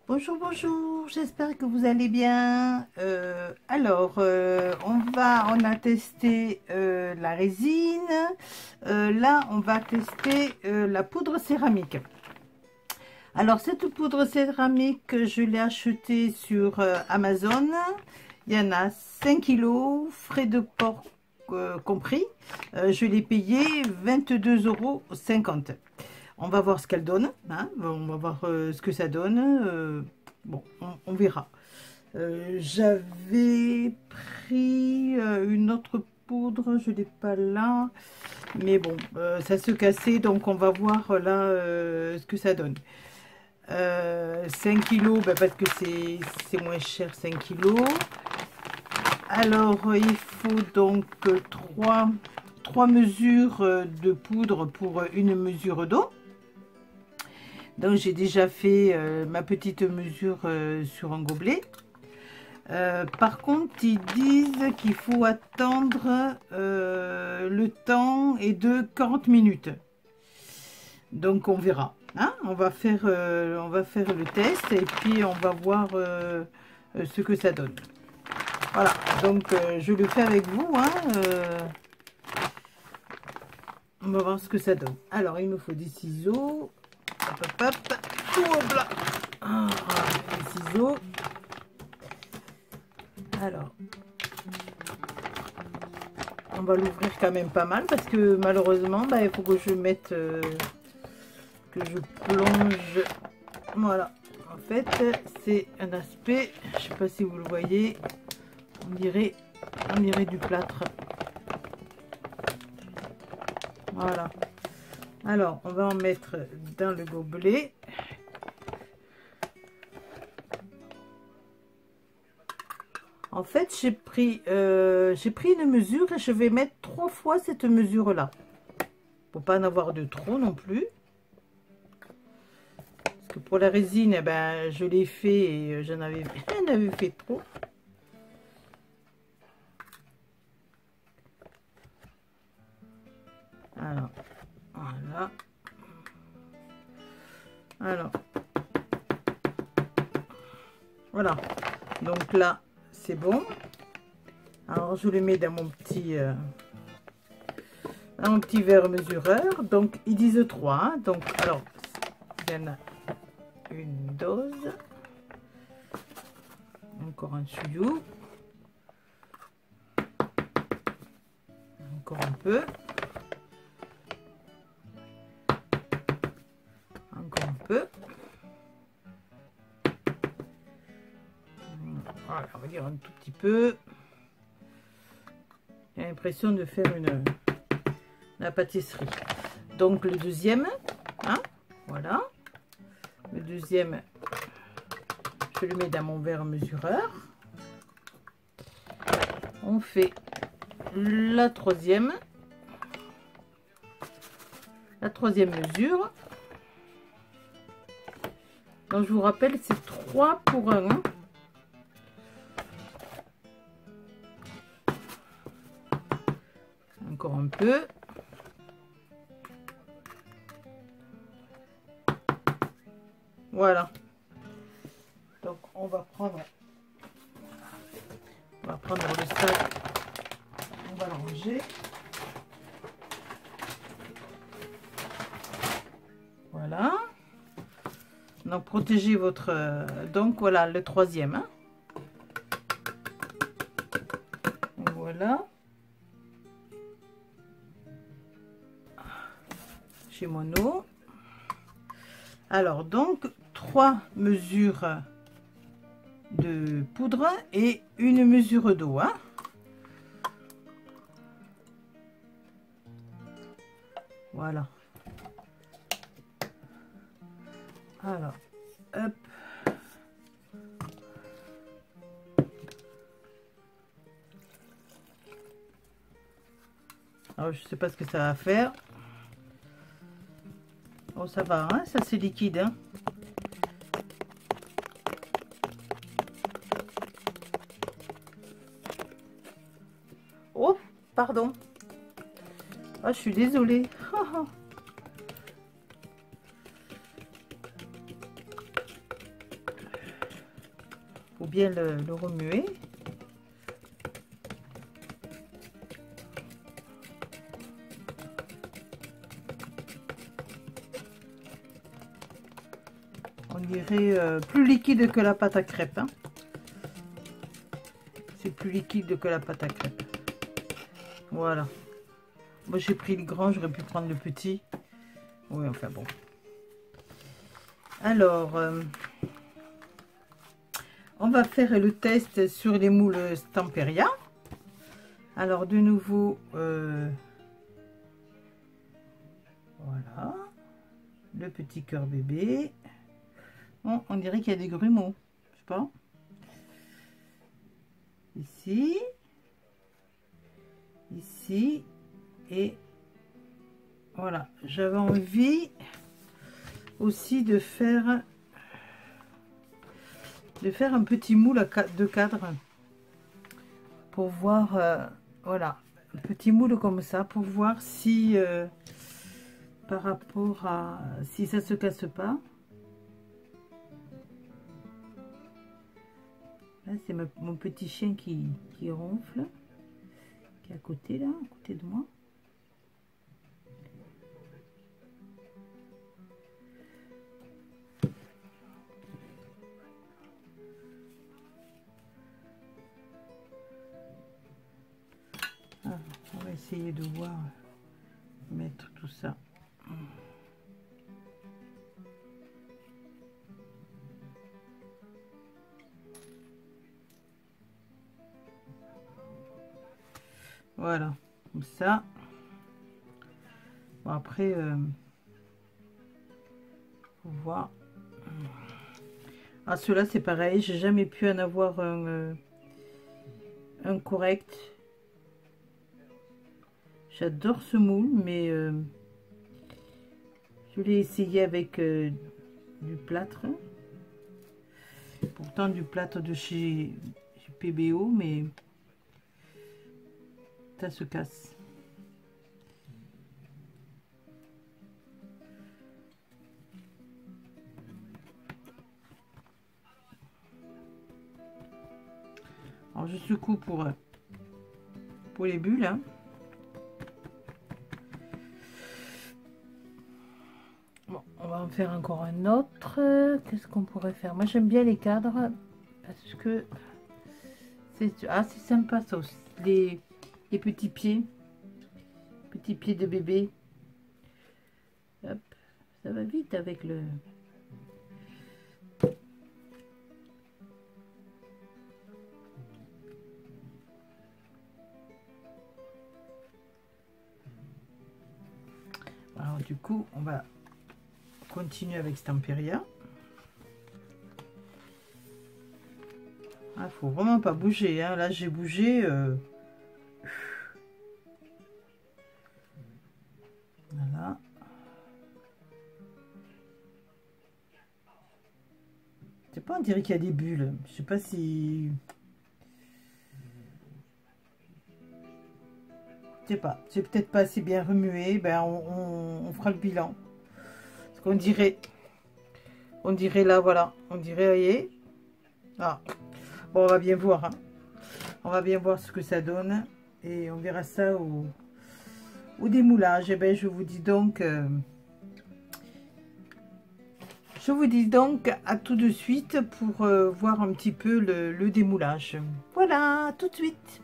Bonjour, bonjour, j'espère que vous allez bien. On a testé la résine. Là, on va tester la poudre céramique. Alors, cette poudre céramique, je l'ai achetée sur Amazon. Il y en a 5 kilos, frais de port compris. Je l'ai payé 22,50 €. On va voir ce qu'elle donne, hein. On va voir ce que ça donne. Bon, on verra. J'avais pris une autre poudre, je ne l'ai pas là. Mais bon, ça se cassait, donc on va voir là ce que ça donne. 5 kilos, ben, parce que c'est moins cher, 5 kilos. Alors, il faut donc 3 mesures de poudre pour une mesure d'eau. Donc j'ai déjà fait ma petite mesure sur un gobelet. Par contre, ils disent qu'il faut attendre le temps est de 40 minutes. Donc on verra. Hein, on va faire le test et puis on va voir ce que ça donne. Voilà, donc je le fais avec vous. Hein, on va voir ce que ça donne. Alors, il me faut des ciseaux. Hop, hop, hop. Hop là. Ah, les ciseaux. Alors, on va l'ouvrir quand même pas mal parce que malheureusement, bah, il faut que je mette, que je plonge. Voilà. En fait, c'est un aspect, je sais pas si vous le voyez, on dirait du plâtre. Voilà. Alors, on va en mettre dans le gobelet. En fait, j'ai pris une mesure et je vais mettre 3 fois cette mesure-là. Pour pas en avoir de trop non plus. Parce que pour la résine, eh ben, je l'ai fait et j'en avais fait trop. Alors, voilà. Alors, voilà. Donc là, c'est bon. Alors, je le mets dans mon petit verre mesureur. Donc, ils disent 3. Hein. Donc, alors, il y en a une dose. Encore un tuyau. Encore un peu. Encore un peu. Voilà, on va dire un tout petit peu. J'ai l'impression de faire la pâtisserie. Donc le deuxième, hein, voilà. Le deuxième, je le mets dans mon verre mesureur. On fait la troisième mesure. Donc je vous rappelle, c'est 3 pour 1. Hein. Encore un peu. Voilà. Donc on va prendre le sac. On va le ranger. Voilà. Donc protégez votre... donc voilà le troisième. Hein. Voilà. Chez Mono. Alors donc 3 mesures de poudre et une mesure d'eau. Hein. Voilà. Alors, hop. Alors, je sais pas ce que ça va faire. Oh, ça va, hein, ça c'est liquide. Hein. Oh, pardon. Ah, je suis désolée. faut bien le remuer. On dirait plus liquide que la pâte à crêpes. Hein. C'est plus liquide que la pâte à crêpes. Voilà. Moi j'ai pris le grand, j'aurais pu prendre le petit. Oui, enfin bon. Alors, on va faire le test sur les moules Stamperia. Alors de nouveau, voilà, le petit cœur bébé. Bon, on dirait qu'il y a des grumeaux, je sais pas. Ici, ici, et voilà. J'avais envie aussi de faire un petit moule de cadre pour voir, voilà, un petit moule comme ça pour voir si par rapport à si ça se casse pas. Là c'est mon petit chien qui ronfle, qui est à côté là, à côté de moi. On va essayer de voir, mettre tout ça. Voilà, comme ça. Bon, après, faut voir. Ah, ceux-là, c'est pareil. J'ai jamais pu en avoir un correct. J'adore ce moule, mais je l'ai essayé avec du plâtre. Pourtant du plâtre de chez PBO, mais ça se casse. Alors je secoue pour les bulles. Hein. Bon, on va en faire encore un autre. Qu'est-ce qu'on pourrait faire? Moi j'aime bien les cadres parce que c'est sympa ça aussi. Les petits pieds de bébé. Hop, ça va vite avec le... Alors du coup, on va continuer avec Stamperia. Ah, faut vraiment pas bouger. Hein. Là, j'ai bougé. Voilà. Je sais pas, on dirait qu'il y a des bulles. Je sais pas si... Je sais pas. C'est peut-être pas assez bien remué. Ben, on fera le bilan. Parce qu'on dirait... On dirait là, voilà. On dirait, voyez. Ah. Bon, on va bien voir. Hein. On va bien voir ce que ça donne. Et on verra ça au démoulage. Et ben, je vous dis donc à tout de suite pour voir un petit peu le démoulage. Voilà, tout de suite.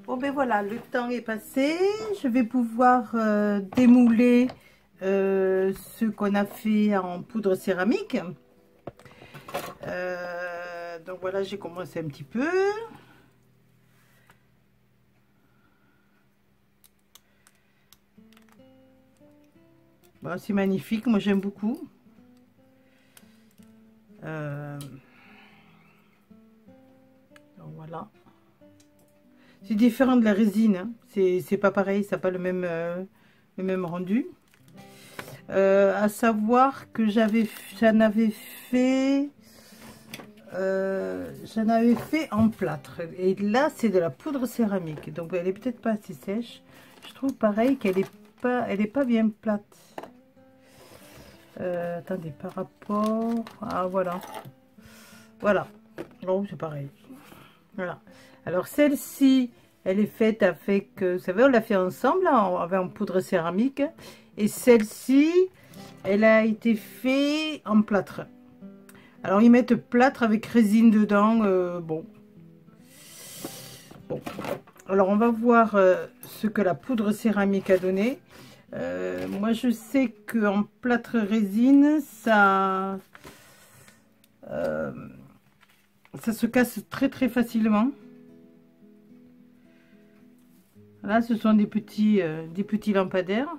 Bon ben voilà, le temps est passé. Je vais pouvoir démouler ce qu'on a fait en poudre céramique. Donc voilà, j'ai commencé un petit peu. Bon, c'est magnifique, moi j'aime beaucoup. Donc voilà. C'est différent de la résine, hein. C'est pas pareil, ça n'a pas le même rendu. À savoir que j'en avais fait en plâtre. Et là, c'est de la poudre céramique. Donc elle est peut-être pas assez sèche. Je trouve pareil qu'elle est pas bien plate. Attendez, par rapport... Ah, voilà. Voilà. Non, c'est pareil. Voilà. Alors, celle-ci, elle est faite avec... vous savez, on l'a fait ensemble, là, en poudre céramique. Et celle-ci, elle a été faite en plâtre. Alors, ils mettent plâtre avec résine dedans. Bon. Alors, on va voir ce que la poudre céramique a donné. Moi, je sais qu'en plâtre résine, ça se casse très très facilement. Là, ce sont des petits lampadaires.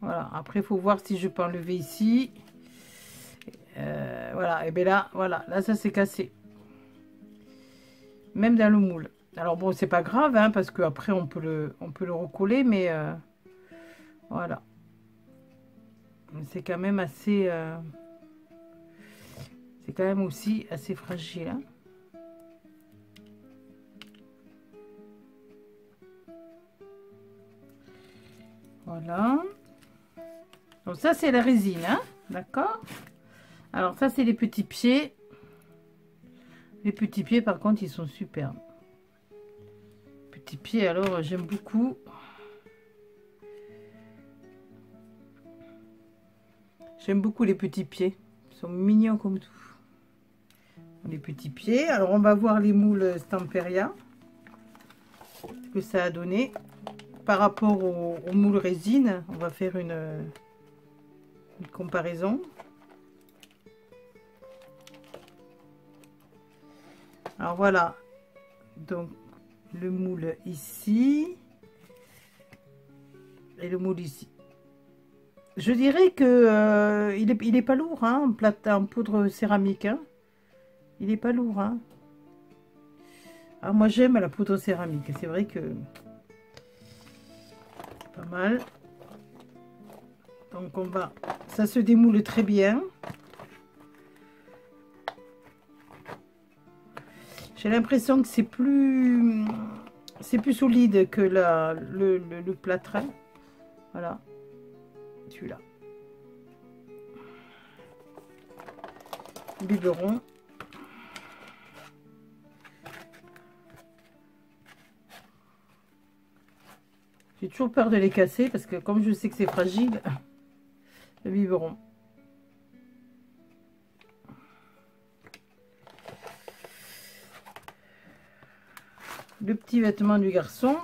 Voilà. Après, il faut voir si je peux enlever ici. Voilà. Et bien là, voilà. Là, ça s'est cassé. Même dans le moule. Alors bon, c'est pas grave, hein, parce qu'après on peut le recoller, mais voilà. C'est quand même assez... c'est quand même aussi assez fragile. Hein. Voilà. Donc ça, c'est la résine, hein, d'accord? Alors ça, c'est les petits pieds. Les petits pieds, par contre, ils sont superbes. Petits pieds, alors, j'aime beaucoup. J'aime beaucoup les petits pieds. Ils sont mignons comme tout. Les petits pieds. Alors, on va voir les moules Stamperia. Ce que ça a donné. Par rapport aux moules résine, on va faire une comparaison. Alors voilà, donc le moule ici et le moule ici. Je dirais que il est pas lourd, hein, en poudre céramique. Hein. Il est pas lourd. Hein. Ah, moi j'aime la poudre céramique. C'est vrai que pas mal. Donc on va, ça se démoule très bien. J'ai l'impression que c'est plus solide que le plâtre. Voilà, celui-là. Biberon. J'ai toujours peur de les casser parce que comme je sais que c'est fragile, le biberon. Le petit vêtement du garçon.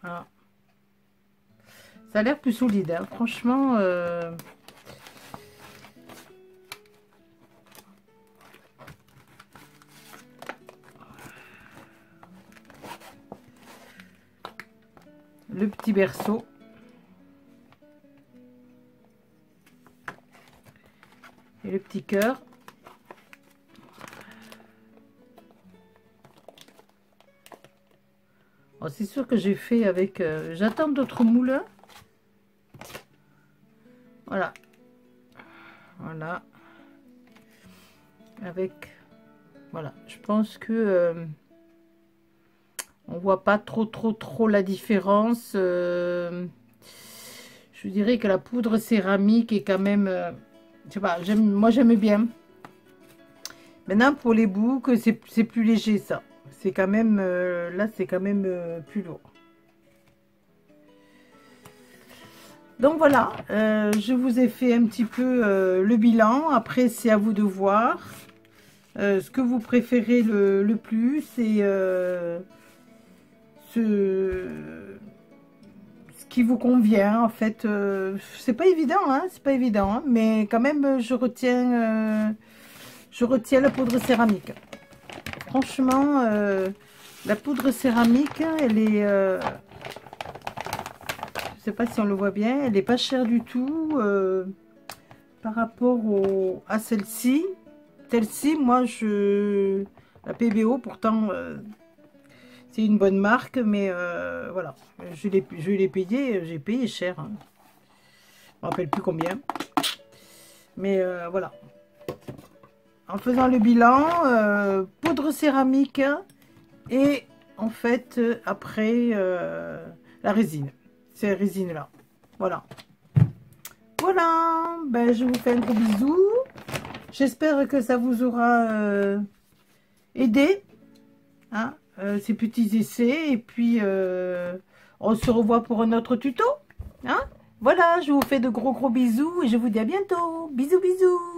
Voilà. Ça a l'air plus solide, hein. Franchement. Le petit berceau. Et le petit cœur. Oh, c'est sûr que j'ai fait avec... j'attends d'autres moules. Voilà. Voilà. Avec... Voilà. Je pense que... on voit pas trop la différence. Je dirais que la poudre céramique est quand même... je sais pas, moi j'aime bien. Maintenant, pour les boucles, c'est plus léger, ça. C'est quand même... là, c'est quand même plus lourd. Donc voilà, je vous ai fait un petit peu le bilan. Après, c'est à vous de voir ce que vous préférez le plus. Et ce qui vous convient. En fait, c'est pas évident, hein, c'est pas évident. Hein, mais quand même, je retiens la poudre céramique. Franchement, la poudre céramique, elle est... je sais pas si on le voit bien, elle est pas chère du tout par rapport à celle-ci. Celle-ci, moi, la PBO, pourtant, c'est une bonne marque, mais voilà, je l'ai payé, j'ai payé cher. Hein. Je me rappelle plus combien. Mais voilà. en faisant le bilan, poudre céramique et en fait après la résine. Ces résines là. Voilà. Voilà. Ben, je vous fais un gros bisou. J'espère que ça vous aura aidé. Hein, ces petits essais. Et puis on se revoit pour un autre tuto. Hein, voilà, je vous fais de gros bisous et je vous dis à bientôt. Bisous, bisous.